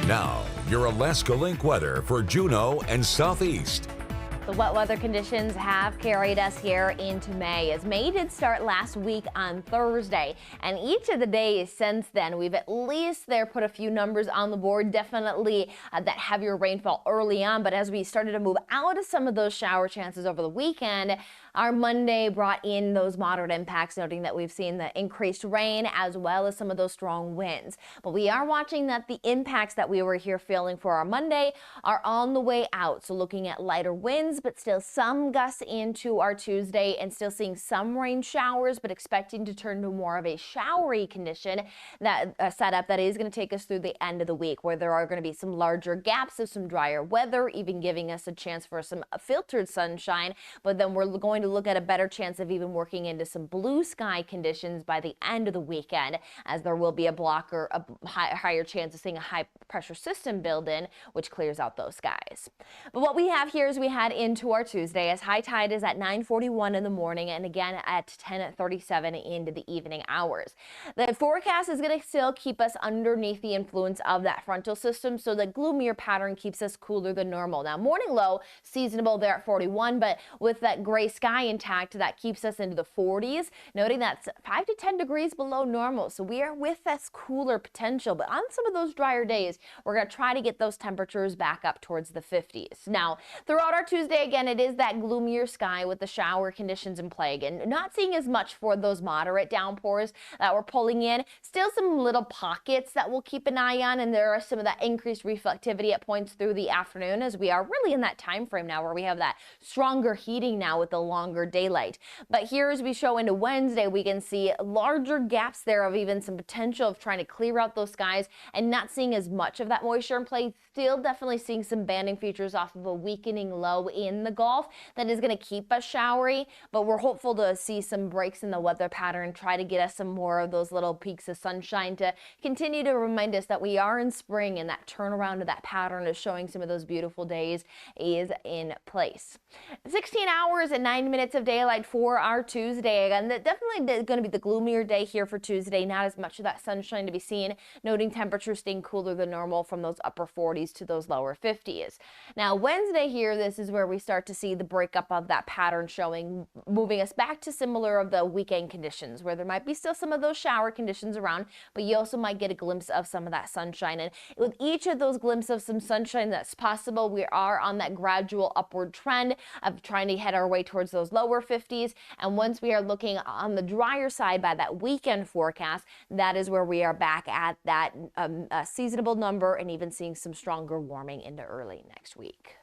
Now, your Alaska Link weather for Juneau and Southeast. The wet weather conditions have carried us here into May, as May did start last week on Thursday, and each of the days since then we've at least put a few numbers on the board. Definitely that heavier rainfall early on, but as we started to move out of some of those shower chances over the weekend, our Monday brought in those moderate impacts, noting that we've seen the increased rain as well as some of those strong winds. But we are watching that the impacts that we were here feeling for our Monday are on the way out. So looking at lighter winds, but still some gusts into our Tuesday, and still seeing some rain showers, but expecting to turn to more of a showery condition that setup that is going to take us through the end of the week, where there are going to be some larger gaps of some drier weather, even giving us a chance for some filtered sunshine. But then we're going to look at a better chance of even working into some blue sky conditions by the end of the weekend, as there will be a higher chance of seeing a high pressure system build in, which clears out those skies. But what we have here as we head into our Tuesday, as high tide is at 9:41 in the morning and again at 10:37 into the evening hours. The forecast is going to still keep us underneath the influence of that frontal system, so the gloomier pattern keeps us cooler than normal. Now, morning low seasonable there at 41, but with that gray sky intact, that keeps us into the 40s, noting that's 5 to 10 degrees below normal. So we are with this cooler potential, but on some of those drier days, we're going to try to get those temperatures back up towards the 50s. Now, throughout our Tuesday, again, it is that gloomier sky with the shower conditions in play. Again, not seeing as much for those moderate downpours that we're pulling in. Still some little pockets that we'll keep an eye on, and there are some of that increased reflectivity at points through the afternoon, as we are really in that time frame now where we have that stronger heating now with the longer daylight. But here, as we show into Wednesday, we can see larger gaps there of even some potential of trying to clear out those skies and not seeing as much of that moisture in play. Still definitely seeing some banding features off of a weakening low in the Gulf that is going to keep us showery, but we're hopeful to see some breaks in the weather pattern, try to get us some more of those little peaks of sunshine to continue to remind us that we are in spring, and that turnaround of that pattern is showing some of those beautiful days is in place. 16 hours and 9 minutes of daylight for our Tuesday. Again, that definitely going to be the gloomier day here for Tuesday. Not as much of that sunshine to be seen, noting temperatures staying cooler than normal from those upper 40s to those lower 50s. Now, Wednesday here, this is where we start to see the breakup of that pattern showing, moving us back to similar of the weekend conditions, where there might be still some of those shower conditions around, but you also might get a glimpse of some of that sunshine. And with each of those glimpses of some sunshine that's possible, we are on that gradual upward trend of trying to head our way towards those lower 50s. And once we are looking on the drier side by that weekend forecast, that is where we are back at that seasonable number, and even seeing some stronger warming into early next week.